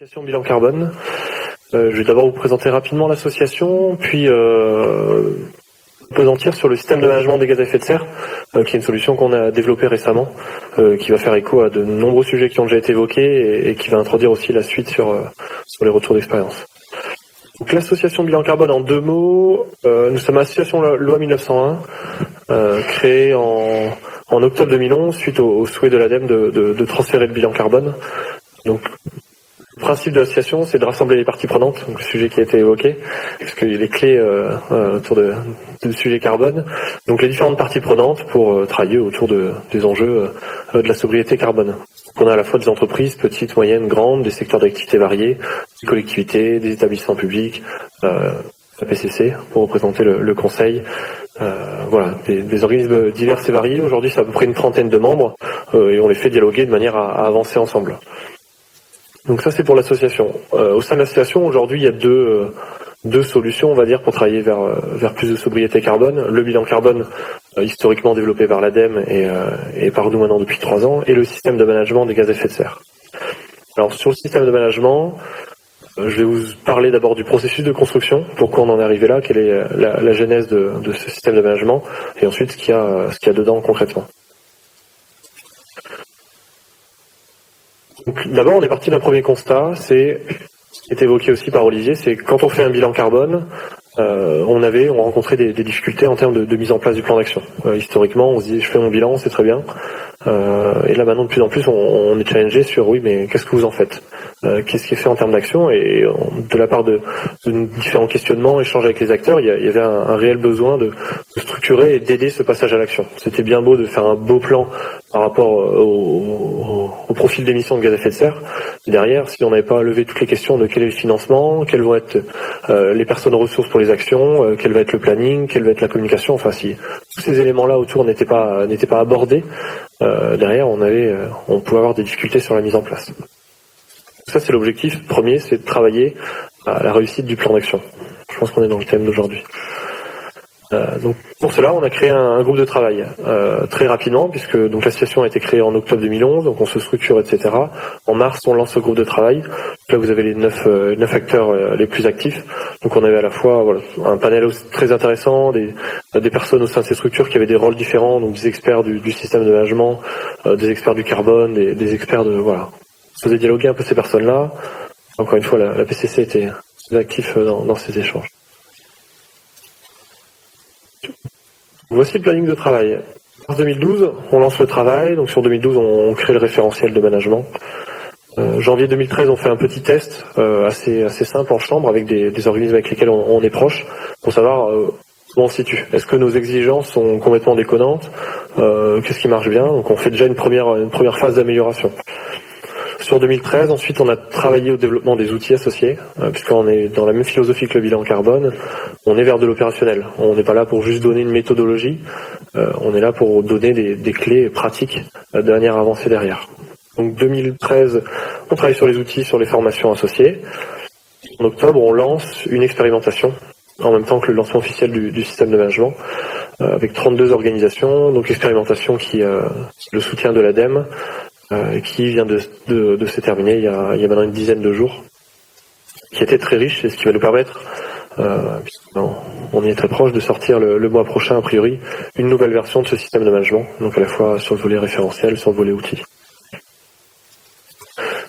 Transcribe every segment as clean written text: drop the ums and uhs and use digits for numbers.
L'association Bilan Carbone. Je vais d'abord vous présenter rapidement l'association, puis pesantir sur le système de management des gaz à effet de serre, qui est une solution qu'on a développée récemment, qui va faire écho à de nombreux sujets qui ont déjà été évoqués et qui va introduire aussi la suite sur les retours d'expérience. Donc l'association Bilan Carbone, en deux mots, nous sommes l'association loi 1901, créée en octobre 2011 suite au souhait de l'ADEME de transférer le bilan carbone. Donc le principe de l'association, c'est de rassembler les parties prenantes, donc le sujet qui a été évoqué, parce qu'il y a les clés autour du sujet carbone, donc les différentes parties prenantes pour travailler autour des enjeux de la sobriété carbone. Donc on a à la fois des entreprises petites, moyennes, grandes, des secteurs d'activité variés, des collectivités, des établissements publics, la PCC pour représenter le conseil, voilà, des organismes divers et variés. Aujourd'hui, c'est à peu près une trentaine de membres et on les fait dialoguer de manière à avancer ensemble. Donc ça, c'est pour l'association. Au sein de l'association, aujourd'hui, il y a deux solutions, on va dire, pour travailler vers plus de sobriété carbone. Le bilan carbone, historiquement développé par l'ADEME et par nous maintenant depuis 3 ans, et le système de management des gaz à effet de serre. Alors sur le système de management, je vais vous parler d'abord du processus de construction, pourquoi on en est arrivé là, quelle est la genèse de ce système de management, et ensuite ce qu'il y a dedans concrètement. D'abord, on est parti d'un premier constat, c'est ce qui est évoqué aussi par Olivier, c'est quand on fait un bilan carbone, on rencontrait des difficultés en termes de mise en place du plan d'action. Historiquement, on se dit je fais mon bilan, c'est très bien. Et là maintenant, de plus en plus, on est challengé sur oui, mais qu'est-ce que vous en faites ? Qu'est-ce qui est fait en termes d'action ? Et de la part de différents questionnements, échanges avec les acteurs, il y avait un réel besoin de structurer et d'aider ce passage à l'action. C'était bien beau de faire un beau plan par rapport au profil d'émissions de gaz à effet de serre. Derrière, si on n'avait pas levé toutes les questions de quel est le financement, quelles vont être les personnes ressources pour les actions, quel va être le planning, quelle va être la communication, enfin si tous ces éléments-là autour n'étaient pas abordés, derrière on pouvait avoir des difficultés sur la mise en place. Ça, c'est l'objectif premier, c'est de travailler à la réussite du plan d'action. Je pense qu'on est dans le thème d'aujourd'hui. Donc pour cela, on a créé un groupe de travail très rapidement, puisque donc l'association a été créée en octobre 2011, donc on se structure, etc. En mars, on lance ce groupe de travail. Là, vous avez les 9 acteurs les plus actifs. Donc on avait à la fois un panel très intéressant, des personnes au sein de ces structures qui avaient des rôles différents, donc des experts du système de management, des experts du carbone, des experts de voilà. On faisait dialoguer un peu ces personnes-là. Encore une fois, la PCC était très active dans ces échanges. Voici le planning de travail. En 2012, on lance le travail. Donc sur 2012, on crée le référentiel de management. Janvier 2013, on fait un petit test assez simple en chambre avec des organismes avec lesquels on est proche pour savoir où on se situe. Est-ce que nos exigences sont complètement déconnantes ? Qu'est-ce qui marche bien ? Donc on fait déjà une première phase d'amélioration. Sur 2013, ensuite, on a travaillé au développement des outils associés, puisqu'on est dans la même philosophie que le bilan carbone. On est vers de l'opérationnel. On n'est pas là pour juste donner une méthodologie. On est là pour donner des clés pratiques de manière à avancer derrière. Donc 2013, on travaille sur les outils, sur les formations associées. En octobre, on lance une expérimentation, en même temps que le lancement officiel du système de management, avec 32 organisations. Donc expérimentation qui le soutien de l'ADEME, qui vient de se terminer il y a maintenant une dizaine de jours, qui était très riche et ce qui va nous permettre, on y est très proche, de sortir le mois prochain a priori une nouvelle version de ce système de management, donc à la fois sur le volet référentiel, sur le volet outils.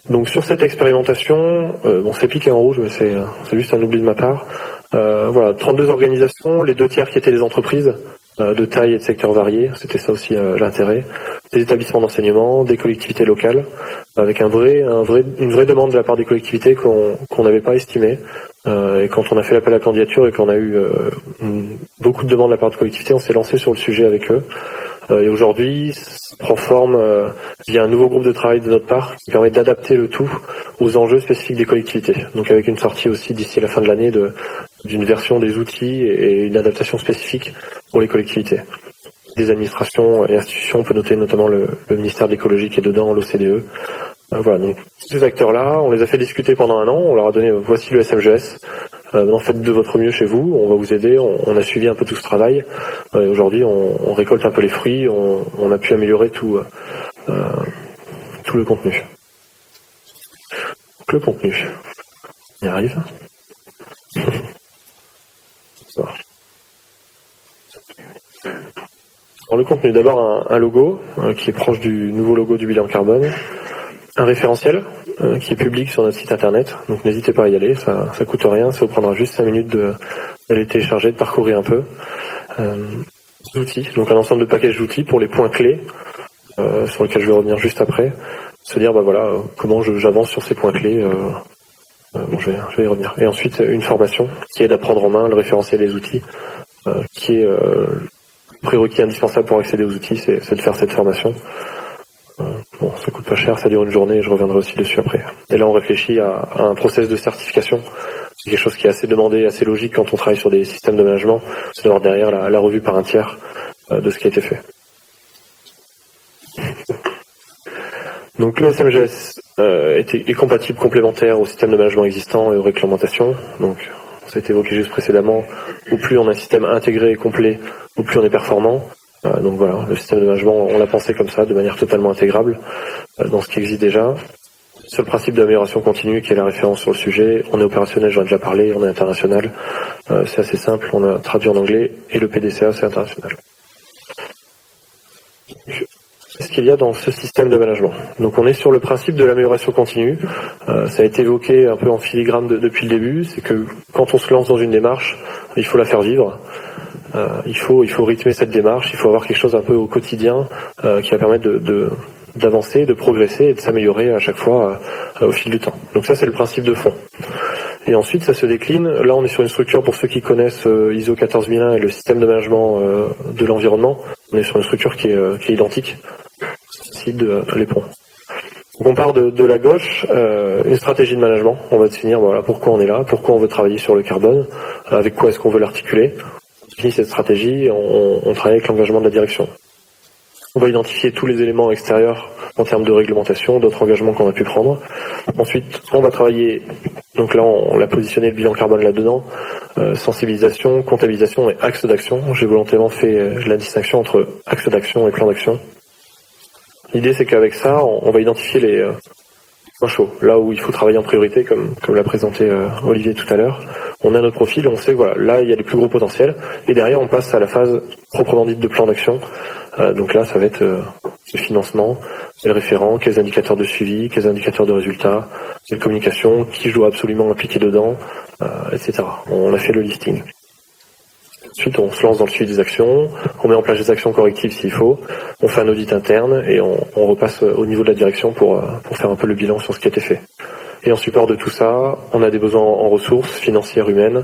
Donc sur cette expérimentation, c'est piqué en rouge, mais c'est juste un oubli de ma part. 32 organisations, les 2 tiers qui étaient des entreprises de taille et de secteurs variés, c'était ça aussi l'intérêt, des établissements d'enseignement, des collectivités locales, avec une vraie demande de la part des collectivités qu'on n'avait pas estimée. Et quand on a fait l'appel à candidature et qu'on a eu beaucoup de demandes de la part de collectivités, on s'est lancé sur le sujet avec eux. Et aujourd'hui, ça prend forme via un nouveau groupe de travail de notre part qui permet d'adapter le tout aux enjeux spécifiques des collectivités. Donc avec une sortie aussi d'ici la fin de l'année d'une version des outils et une adaptation spécifique pour les collectivités. Des administrations et institutions, on peut noter notamment le ministère de l'écologie qui est dedans, l'OCDE. Donc ces acteurs-là, on les a fait discuter pendant 1 an, on leur a donné voici le SMGS, faites de votre mieux chez vous, on va vous aider, on a suivi un peu tout ce travail, et aujourd'hui on récolte un peu les fruits, on a pu améliorer tout le contenu. Le contenu. On y arrive. Alors, le contenu, d'abord un logo qui est proche du nouveau logo du bilan carbone, un référentiel qui est public sur notre site internet, donc n'hésitez pas à y aller, ça coûte rien, ça vous prendra juste 5 minutes d'aller télécharger, de parcourir un peu. Des outils, donc un ensemble de packages d'outils pour les points clés, sur lesquels je vais revenir juste après, se dire comment j'avance sur ces points clés. Je vais y revenir. Et ensuite une formation qui aide à prendre en main le référentiel des outils, qui est prérequis indispensable pour accéder aux outils, c'est de faire cette formation. Ça coûte pas cher, ça dure une journée et je reviendrai aussi dessus après. Et là on réfléchit à un process de certification. C'est quelque chose qui est assez demandé, assez logique quand on travaille sur des systèmes de management, c'est d'avoir derrière la revue par un tiers de ce qui a été fait. Donc le SMGS est compatible, complémentaire au système de management existant et aux réglementations. Donc ça a été évoqué juste précédemment, au plus on a un système intégré et complet, au plus on est performant. Donc voilà, le système de management, on l'a pensé comme ça, de manière totalement intégrable, dans ce qui existe déjà. Sur le principe d'amélioration continue, qui est la référence sur le sujet, on est opérationnel, j'en ai déjà parlé, on est international, c'est assez simple, on a traduit en anglais, et le PDCA, c'est international. Qu'est-ce qu'il y a dans ce système de management? Donc on est sur le principe de l'amélioration continue. Ça a été évoqué un peu en filigrane depuis le début, c'est que quand on se lance dans une démarche, il faut la faire vivre. Il faut rythmer cette démarche, il faut avoir quelque chose un peu au quotidien qui va permettre d'avancer, de progresser et de s'améliorer à chaque fois au fil du temps. Donc ça c'est le principe de fond. Et ensuite ça se décline, là on est sur une structure, pour ceux qui connaissent ISO 14001 et le système de management de l'environnement, on est sur une structure qui est identique, site de l'éperon. Donc on part de la gauche, une stratégie de management, on va définir pourquoi on est là, pourquoi on veut travailler sur le carbone, avec quoi est-ce qu'on veut l'articuler. On définit cette stratégie, on travaille avec l'engagement de la direction. On va identifier tous les éléments extérieurs en termes de réglementation, d'autres engagements qu'on a pu prendre. Ensuite, on va travailler, donc là on l'a positionné le bilan carbone là-dedans, sensibilisation, comptabilisation et axe d'action. J'ai volontairement fait la distinction entre axe d'action et plan d'action. L'idée c'est qu'avec ça, on va identifier les points chauds, là où il faut travailler en priorité, comme l'a présenté Olivier tout à l'heure. On a notre profil, on sait que là il y a les plus gros potentiels, et derrière on passe à la phase proprement dite de plan d'action. Donc là ça va être le financement, quel référent, quels indicateurs de suivi, quels indicateurs de résultats, quelle communication, qui je dois absolument impliquer dedans, etc. On a fait le listing. Ensuite, on se lance dans le suivi des actions, on met en place des actions correctives s'il faut, on fait un audit interne et on repasse au niveau de la direction pour faire un peu le bilan sur ce qui a été fait. Et en support de tout ça, on a des besoins en ressources financières, humaines,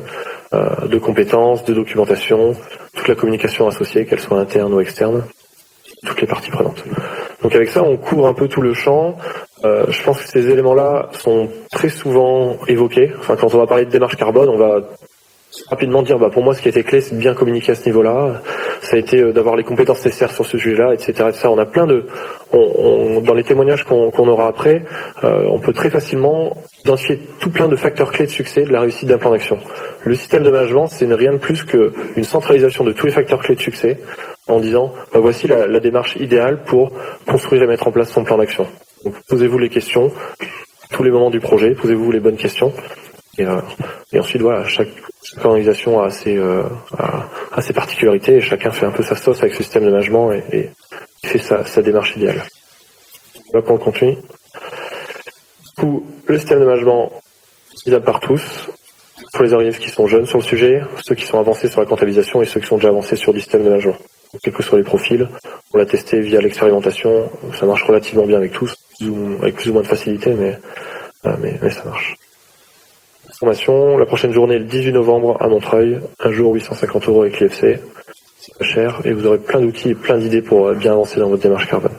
de compétences, de documentation, toute la communication associée, qu'elle soit interne ou externe, toutes les parties prenantes. Donc avec ça, on couvre un peu tout le champ. Je pense que ces éléments-là sont très souvent évoqués. Enfin, quand on va parler de démarche carbone, on va rapidement dire pour moi ce qui a été clé c'est de bien communiquer à ce niveau-là, ça a été d'avoir les compétences nécessaires sur ce sujet-là, etc. On a plein dans les témoignages qu'on aura après, on peut très facilement identifier tout plein de facteurs clés de succès de la réussite d'un plan d'action. Le système de management, c'est rien de plus qu'une centralisation de tous les facteurs clés de succès en disant voici la démarche idéale pour construire et mettre en place son plan d'action. Donc posez-vous les questions, tous les moments du projet, posez-vous les bonnes questions. Et ensuite, chaque organisation a ses particularités et chacun fait un peu sa sauce avec ce système de management et fait sa démarche idéale. Voilà pour le contenu. Du coup, le système de management, utilisable par tous, pour les organismes qui sont jeunes sur le sujet, ceux qui sont avancés sur la comptabilisation et ceux qui sont déjà avancés sur du système de management. Donc, quels que soient les profils, on l'a testé via l'expérimentation, ça marche relativement bien avec tous, avec plus ou moins de facilité, mais ça marche. Formation, la prochaine journée le 18 novembre à Montreuil, un jour 850 € avec l'IFC, c'est pas cher, et vous aurez plein d'outils et plein d'idées pour bien avancer dans votre démarche carbone.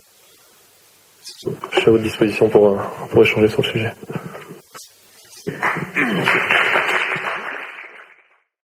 Je suis à votre disposition pour échanger sur le sujet.